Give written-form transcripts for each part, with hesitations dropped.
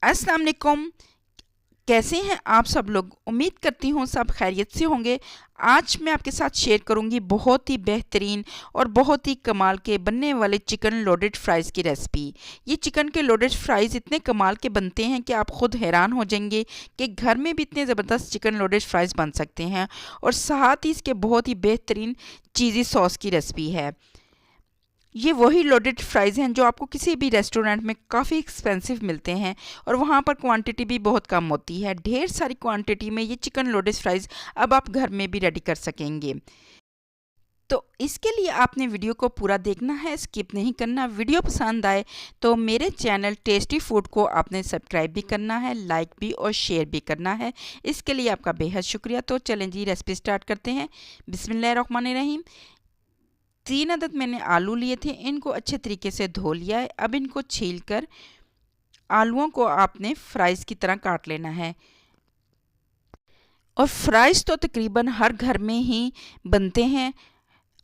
अस्सलाम वालेकुम। कैसे हैं आप सब लोग? उम्मीद करती हूँ सब खैरियत से होंगे। आज मैं आपके साथ शेयर करूँगी बहुत ही बेहतरीन और बहुत ही कमाल के बनने वाले चिकन लोडेड फ्राइज़ की रेसिपी। ये चिकन के लोडेड फ्राइज़ इतने कमाल के बनते हैं कि आप ख़ुद हैरान हो जाएंगे कि घर में भी इतने ज़बरदस्त चिकन लोडेड फ्राइज़ बन सकते हैं। और साथ ही इसके बहुत ही बेहतरीन चीज़ी सॉस की रेसिपी है। ये वही लोडेड फ्राइज़ हैं जो आपको किसी भी रेस्टोरेंट में काफ़ी एक्सपेंसिव मिलते हैं और वहाँ पर क्वांटिटी भी बहुत कम होती है। ढेर सारी क्वांटिटी में ये चिकन लोडेड फ्राइज़ अब आप घर में भी रेडी कर सकेंगे। तो इसके लिए आपने वीडियो को पूरा देखना है, स्किप नहीं करना। वीडियो पसंद आए तो मेरे चैनल टेस्टी फूड को आपने सब्सक्राइब भी करना है, लाइक भी और शेयर भी करना है। इसके लिए आपका बेहद शुक्रिया। तो चलें जी, रेसिपी स्टार्ट करते हैं। बिस्मिल्लाहिर्रहमानिर्रहीम। 3 अदद मैंने आलू लिए थे, इनको अच्छे तरीके से धो लिया है। अब इनको छीलकर आलूओं को आपने फ्राइज़ की तरह काट लेना है। और फ्राइज़ तो तकरीबन हर घर में ही बनते हैं।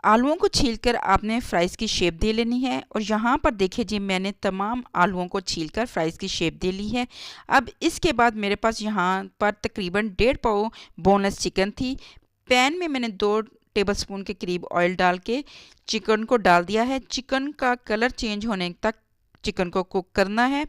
आलूओं को छीलकर आपने फ्राइज़ की शेप दे लेनी है। और यहाँ पर देखिए जी, मैंने तमाम आलूओं को छीलकर फ्राइज़ की शेप दे ली है। अब इसके बाद मेरे पास यहाँ पर तकरीबन 1.5 पाव बोनलेस चिकन थी। पैन में मैंने 2 टेबलस्पून के करीब ऑयल डाल के चिकन को डाल दिया है। चिकन का कलर चेंज होने तक चिकन को कुक करना है।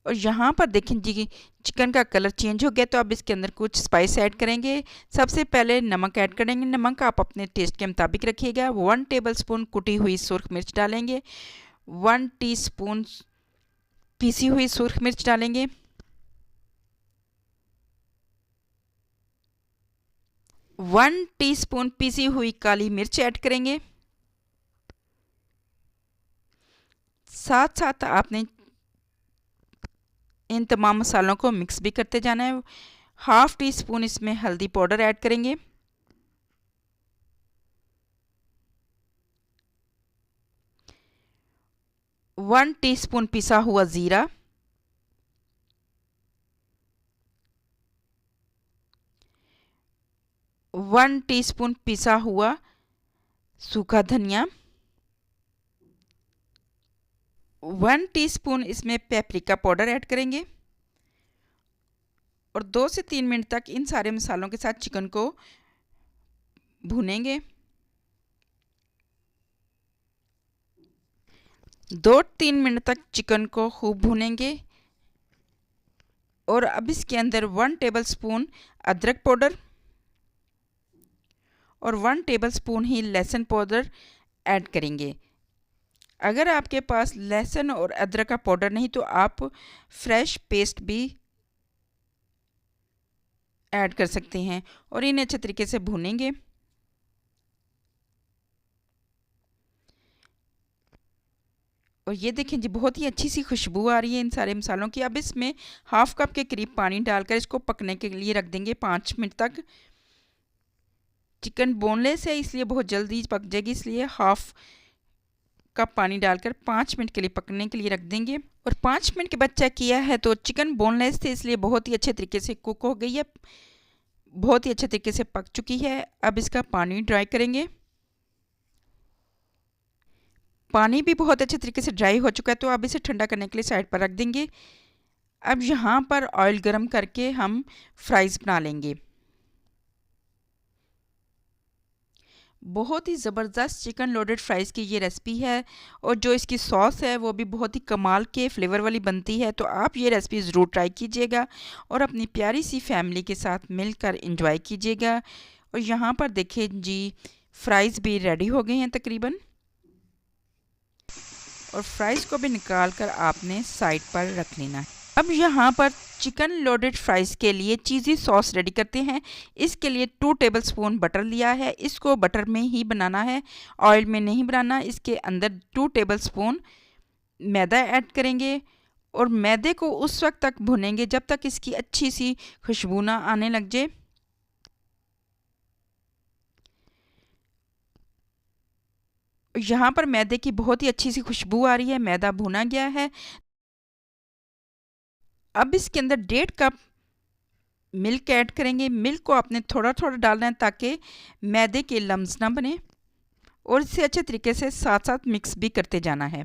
और यहाँ पर देखें जी, चिकन का कलर चेंज हो गया। तो अब इसके अंदर कुछ स्पाइस ऐड करेंगे। सबसे पहले नमक ऐड करेंगे। नमक आप अपने टेस्ट के मुताबिक रखिएगा। 1 टेबलस्पून कुटी हुई सुर्ख मिर्च डालेंगे। 1 टीस्पून पीसी हुई सुर्ख मिर्च डालेंगे। 1 टीस्पून पीसी हुई काली मिर्च ऐड करेंगे। साथ साथ आपने इन तमाम मसालों को मिक्स भी करते जाना है। 1/2 टीस्पून इसमें हल्दी पाउडर ऐड करेंगे। 1 टीस्पून पिसा हुआ ज़ीरा। 1 टीस्पून पिसा हुआ सूखा धनिया। 1 टीस्पून इसमें पेपरिका पाउडर ऐड करेंगे। और 2 से 3 मिनट तक इन सारे मसालों के साथ चिकन को भूनेंगे। 2-3 मिनट तक चिकन को खूब भूनेंगे। और अब इसके अंदर 1 टेबलस्पून अदरक पाउडर और 1 टेबलस्पून ही लहसुन पाउडर ऐड करेंगे। अगर आपके पास लहसुन और अदरक का पाउडर नहीं तो आप फ्रेश पेस्ट भी ऐड कर सकते हैं। और इन्हें अच्छे तरीके से भूनेंगे। और ये देखें जी, बहुत ही अच्छी सी खुशबू आ रही है इन सारे मसालों की। अब इसमें 1/2 कप के करीब पानी डालकर इसको पकने के लिए रख देंगे 5 मिनट तक। चिकन बोनलेस है इसलिए बहुत जल्दी पक जाएगी, इसलिए 1/2 कप पानी डालकर 5 मिनट के लिए पकने के लिए रख देंगे। और 5 मिनट के बाद चेक किया है तो चिकन बोनलेस थे इसलिए बहुत ही अच्छे तरीके से कुक हो गई है, बहुत ही अच्छे तरीके से पक चुकी है। अब इसका पानी ड्राई करेंगे। पानी भी बहुत अच्छे तरीके से ड्राई हो चुका है तो अब इसे ठंडा करने के लिए साइड पर रख देंगे। अब यहाँ पर ऑयल गरम करके हम फ्राइज़ बना लेंगे। बहुत ही ज़बरदस्त चिकन लोडेड फ्राइज़ की ये रेसिपी है। और जो इसकी सॉस है वो भी बहुत ही कमाल के फ्लेवर वाली बनती है। तो आप ये रेसिपी ज़रूर ट्राई कीजिएगा और अपनी प्यारी सी फैमिली के साथ मिलकर एंजॉय कीजिएगा। और यहाँ पर देखिए जी, फ्राइज़ भी रेडी हो गए हैं तकरीबन। और फ्राइज़ को भी निकाल कर आपने साइड पर रख लेना है। अब यहाँ पर चिकन लोडेड फ्राइज़ के लिए चीज़ी सॉस रेडी करते हैं। इसके लिए 2 टेबलस्पून बटर लिया है। इसको बटर में ही बनाना है, ऑयल में नहीं बनाना। इसके अंदर 2 टेबलस्पून मैदा ऐड करेंगे। और मैदे को उस वक्त तक भुनेंगे जब तक इसकी अच्छी सी खुशबू ना आने लग जाए। यहाँ पर मैदे की बहुत ही अच्छी सी खुशबू आ रही है, मैदा भुना गया है। अब इसके अंदर 1.5 कप मिल्क ऐड करेंगे। मिल्क को आपने थोड़ा थोड़ा डालना है ताकि मैदे के लम्स ना बने। और इसे अच्छे तरीके से साथ साथ मिक्स भी करते जाना है।